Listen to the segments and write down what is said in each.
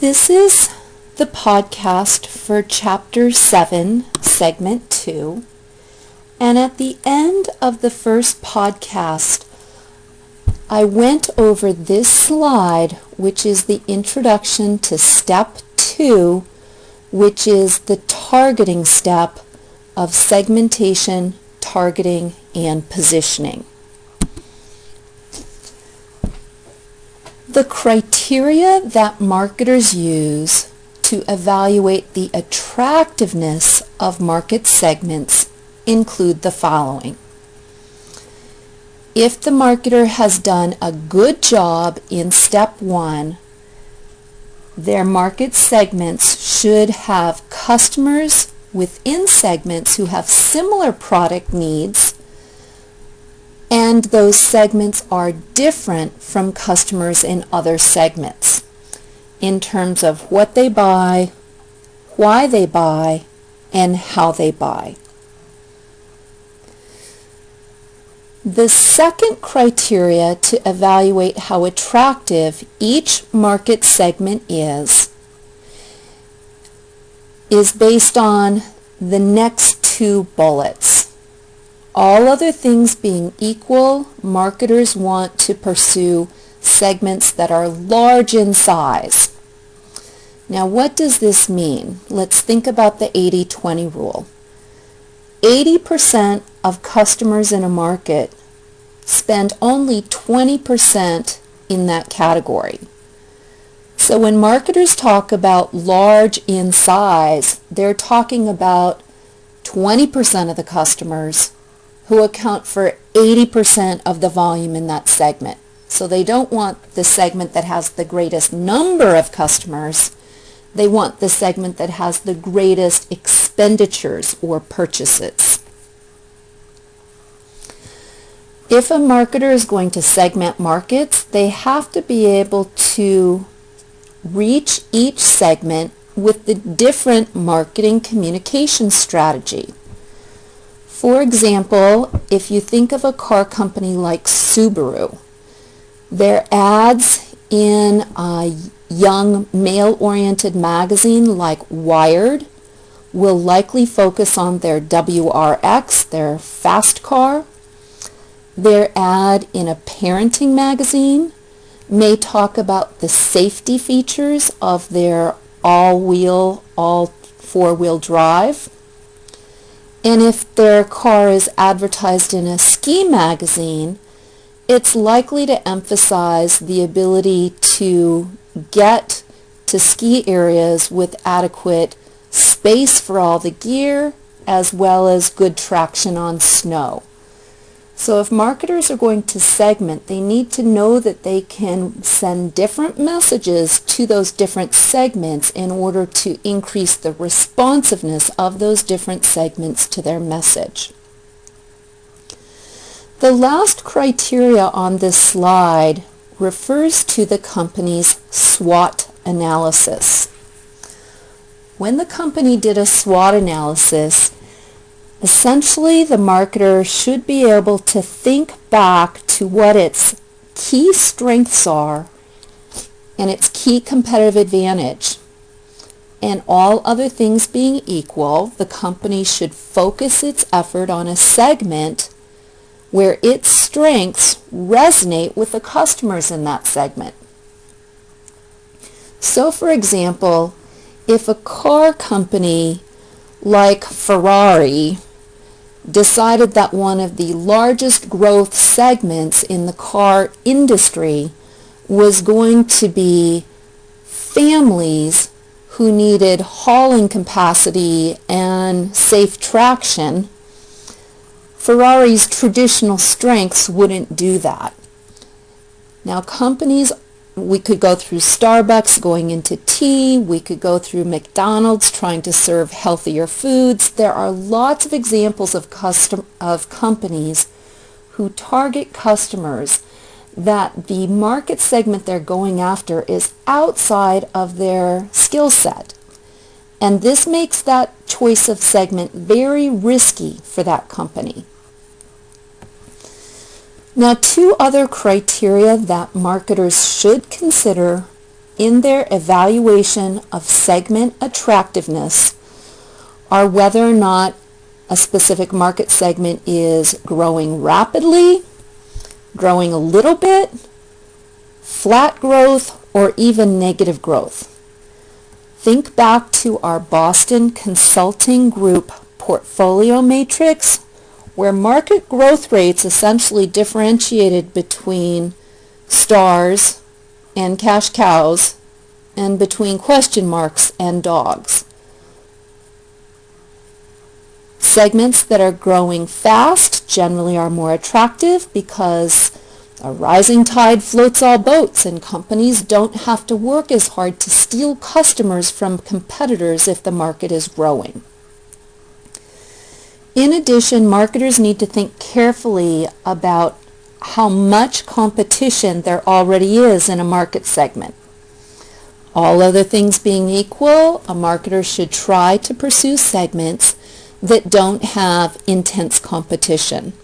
This is the podcast for Chapter 7, Segment 2. And at the end of the first podcast, I went over this slide, which is the introduction to Step 2, which is the targeting step of segmentation, targeting, and positioning. The criteria that marketers use to evaluate the attractiveness of market segments include the following. If the marketer has done a good job in Step 1, their market segments should have customers within segments who have similar product needs, and those segments are different from customers in other segments in terms of what they buy, why they buy, and how they buy. The second criteria to evaluate how attractive each market segment is based on the next two bullets. All other things being equal, marketers want to pursue segments that are large in size. Now, what does this mean? Let's think about the 80-20 rule. 80% of customers in a market spend only 20% in that category. So when marketers talk about large in size, they're talking about 20% of the customers who account for 80% of the volume in that segment. So they don't want the segment that has the greatest number of customers. They want the segment that has the greatest expenditures or purchases. If a marketer is going to segment markets, they have to be able to reach each segment with the different marketing communication strategy. For example, if you think of a car company like Subaru, their ads in a young male-oriented magazine like Wired will likely focus on their WRX, their fast car. Their ad in a parenting magazine may talk about the safety features of their all four-wheel drive. And if their car is advertised in a ski magazine, it's likely to emphasize the ability to get to ski areas with adequate space for all the gear, as well as good traction on snow. So if marketers are going to segment, they need to know that they can send different messages to those different segments in order to increase the responsiveness of those different segments to their message. The last criteria on this slide refers to the company's SWOT analysis. When the company did a SWOT analysis, essentially, the marketer should be able to think back to what its key strengths are and its key competitive advantage. And all other things being equal, the company should focus its effort on a segment where its strengths resonate with the customers in that segment. So, for example, if a car company like Ferrari decided that one of the largest growth segments in the car industry was going to be families who needed hauling capacity and safe traction, Ferrari's traditional strengths wouldn't do that. Now, companies, we could go through Starbucks going into tea, we could go through McDonald's trying to serve healthier foods. There are lots of examples of companies who target customers that the market segment they're going after is outside of their skill set. And this makes that choice of segment very risky for that company. Now, two other criteria that marketers should consider in their evaluation of segment attractiveness are whether or not a specific market segment is growing rapidly, growing a little bit, flat growth, or even negative growth. Think back to our Boston Consulting Group portfolio matrix, where market growth rates essentially differentiated between stars and cash cows and between question marks and dogs. Segments that are growing fast generally are more attractive because a rising tide floats all boats, and companies don't have to work as hard to steal customers from competitors if the market is growing. In addition, marketers need to think carefully about how much competition there already is in a market segment. All other things being equal, a marketer should try to pursue segments that don't have intense competition.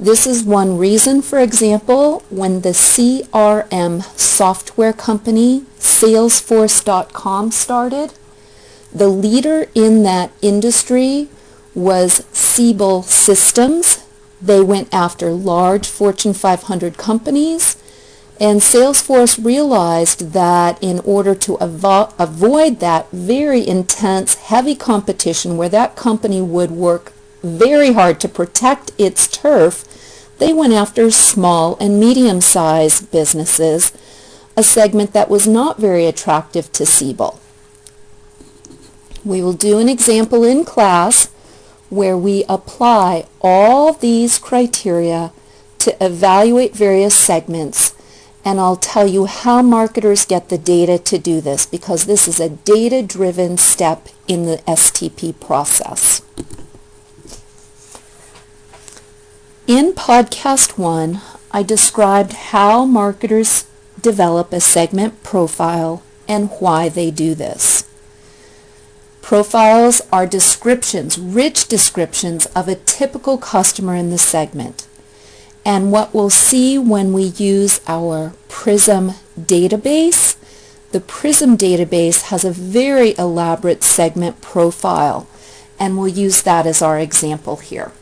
This is one reason, for example, when the CRM software company Salesforce.com started, the leader in that industry was Siebel Systems. They went after large Fortune 500 companies, and Salesforce realized that in order to avoid that very intense, heavy competition where that company would work very hard to protect its turf, they went after small and medium-sized businesses, a segment that was not very attractive to Siebel. We will do an example in class where we apply all these criteria to evaluate various segments, and I'll tell you how marketers get the data to do this, because this is a data-driven step in the STP process. In podcast 1, I described how marketers develop a segment profile and why they do this. Profiles are descriptions, rich descriptions of a typical customer in the segment. And what we'll see when we use our PRISM database, the PRISM database has a very elaborate segment profile, and we'll use that as our example here.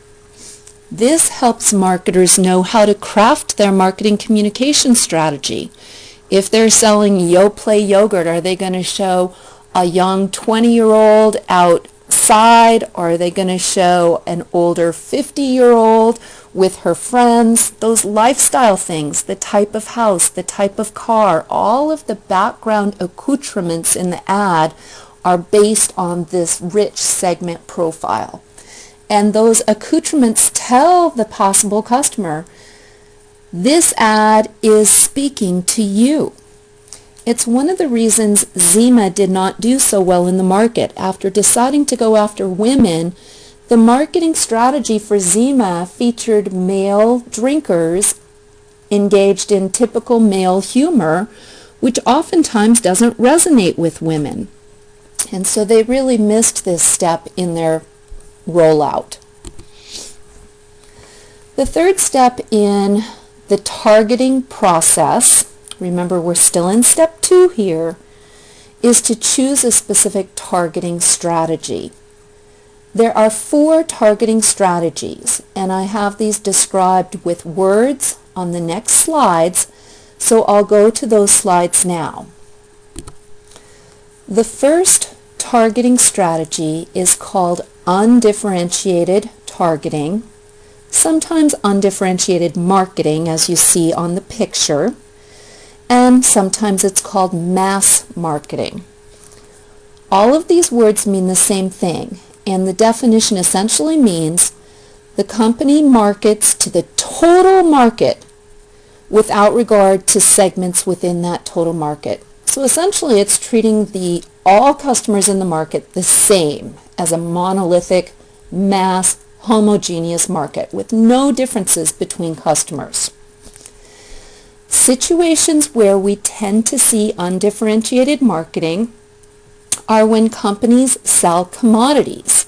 This helps marketers know how to craft their marketing communication strategy. If they're selling Yoplait yogurt, are they going to show a young 20-year-old outside, or are they going to show an older 50-year-old with her friends? Those lifestyle things, the type of house, the type of car, all of the background accoutrements in the ad are based on this rich segment profile. And those accoutrements tell the possible customer, this ad is speaking to you. It's one of the reasons Zima did not do so well in the market. After deciding to go after women, the marketing strategy for Zima featured male drinkers engaged in typical male humor, which oftentimes doesn't resonate with women. And so they really missed this step in their rollout. The third step in the targeting process, remember we're still in step 2 here, is to choose a specific targeting strategy. There are 4 targeting strategies, and I have these described with words on the next slides, so I'll go to those slides now. The first targeting strategy is called undifferentiated targeting, sometimes undifferentiated marketing, as you see on the picture, and sometimes it's called mass marketing. All of these words mean the same thing, and the definition essentially means the company markets to the total market without regard to segments within that total market. So essentially it's treating all customers in the market the same as a monolithic, mass, homogeneous market with no differences between customers. Situations where we tend to see undifferentiated marketing are when companies sell commodities.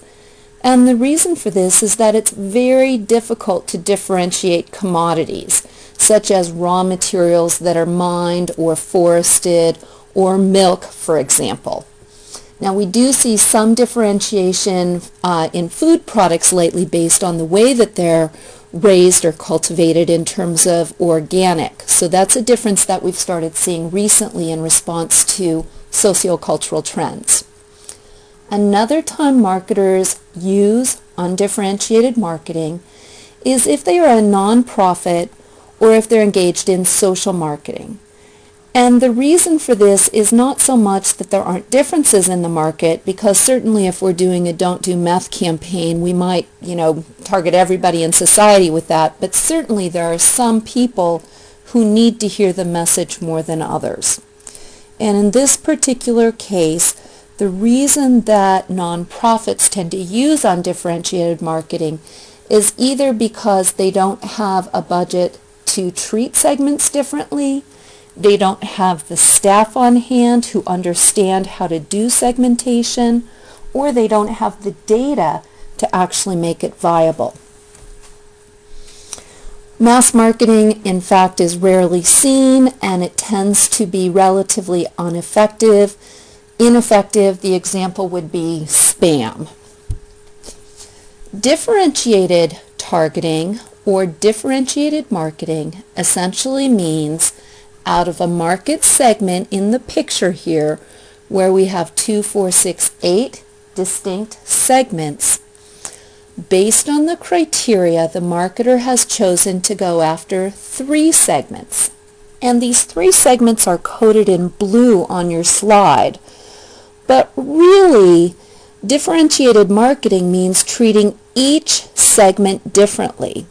And the reason for this is that it's very difficult to differentiate commodities, such as raw materials that are mined or forested, or milk, for example. Now we do see some differentiation in food products lately based on the way that they're raised or cultivated in terms of organic. So that's a difference that we've started seeing recently in response to sociocultural trends. Another time marketers use undifferentiated marketing is if they are a nonprofit or if they're engaged in social marketing. And the reason for this is not so much that there aren't differences in the market, because certainly if we're doing a Don't Do Meth campaign, we might, target everybody in society with that, but certainly there are some people who need to hear the message more than others. And in this particular case, the reason that nonprofits tend to use undifferentiated marketing is either because they don't have a budget to treat segments differently, they don't have the staff on hand who understand how to do segmentation, or they don't have the data to actually make it viable. Mass marketing, in fact, is rarely seen, and it tends to be relatively ineffective. The example would be spam. Differentiated targeting or differentiated marketing essentially means out of a market segment in the picture here, where we have 2, 4, 6, 8 distinct segments, based on the criteria, the marketer has chosen to go after 3 segments. And these 3 segments are coded in blue on your slide. But really, differentiated marketing means treating each segment differently.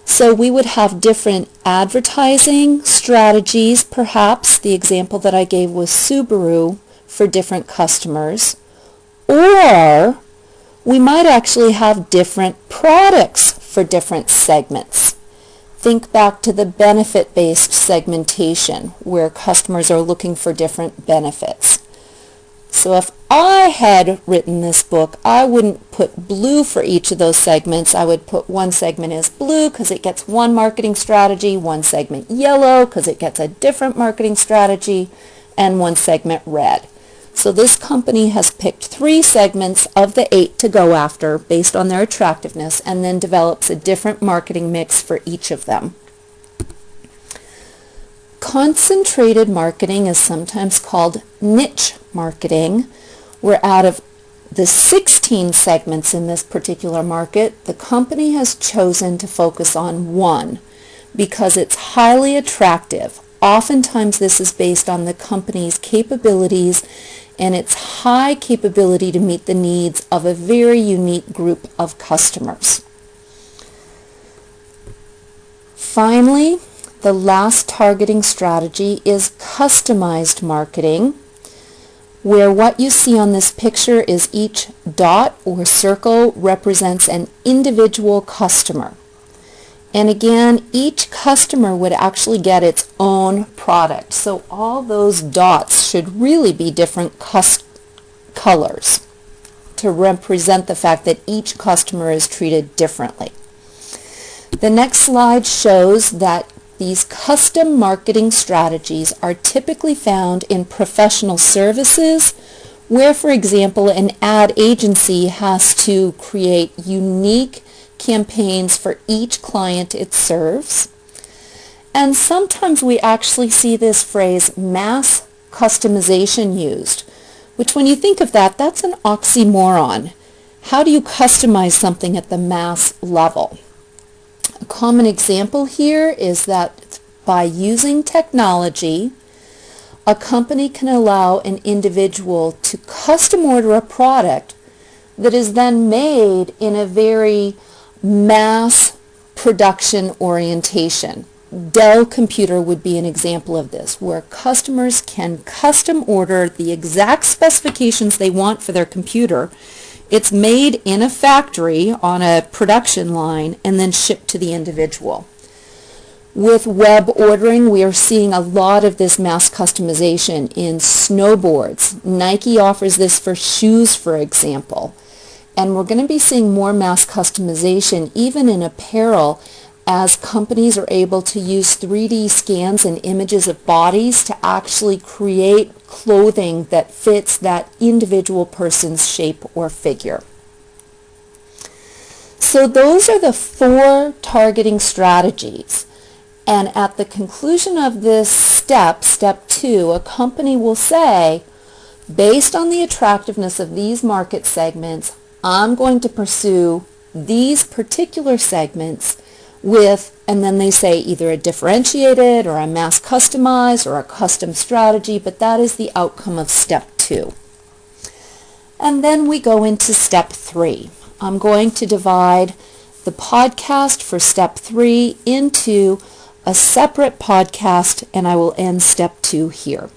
So we would have different advertising strategies, perhaps the example that I gave was Subaru, for different customers, or we might actually have different products for different segments. Think back to the benefit-based segmentation where customers are looking for different benefits. So if I had written this book, I wouldn't put blue for each of those segments. I would put one segment as blue because it gets one marketing strategy, one segment yellow because it gets a different marketing strategy, and one segment red. So this company has picked 3 segments of the 8 to go after based on their attractiveness, and then develops a different marketing mix for each of them. Concentrated marketing is sometimes called niche marketing, where out of the 16 segments in this particular market, the company has chosen to focus on one because it's highly attractive. Oftentimes this is based on the company's capabilities and its high capability to meet the needs of a very unique group of customers. Finally, the last targeting strategy is customized marketing, where what you see on this picture is each dot or circle represents an individual customer. And again, each customer would actually get its own product. So all those dots should really be different colors to represent the fact that each customer is treated differently. The next slide shows that these custom marketing strategies are typically found in professional services, where, for example, an ad agency has to create unique campaigns for each client it serves. And sometimes we actually see this phrase mass customization used, which when you think of that, that's an oxymoron. How do you customize something at the mass level? A common example here is that by using technology, a company can allow an individual to custom order a product that is then made in a very mass production orientation. Dell computer would be an example of this, where customers can custom order the exact specifications they want for their computer. It's made in a factory on a production line and then shipped to the individual. With web ordering, we are seeing a lot of this mass customization in snowboards. Nike offers this for shoes, for example. And we're going to be seeing more mass customization even in apparel as companies are able to use 3D scans and images of bodies to actually create clothing that fits that individual person's shape or figure. So those are the 4 targeting strategies. And at the conclusion of this step, step 2, a company will say, based on the attractiveness of these market segments, I'm going to pursue these particular segments with, and then they say either a differentiated or a mass customized or a custom strategy, but that is the outcome of step 2. And then we go into step 3. I'm going to divide the podcast for step 3 into a separate podcast, and I will end step 2 here.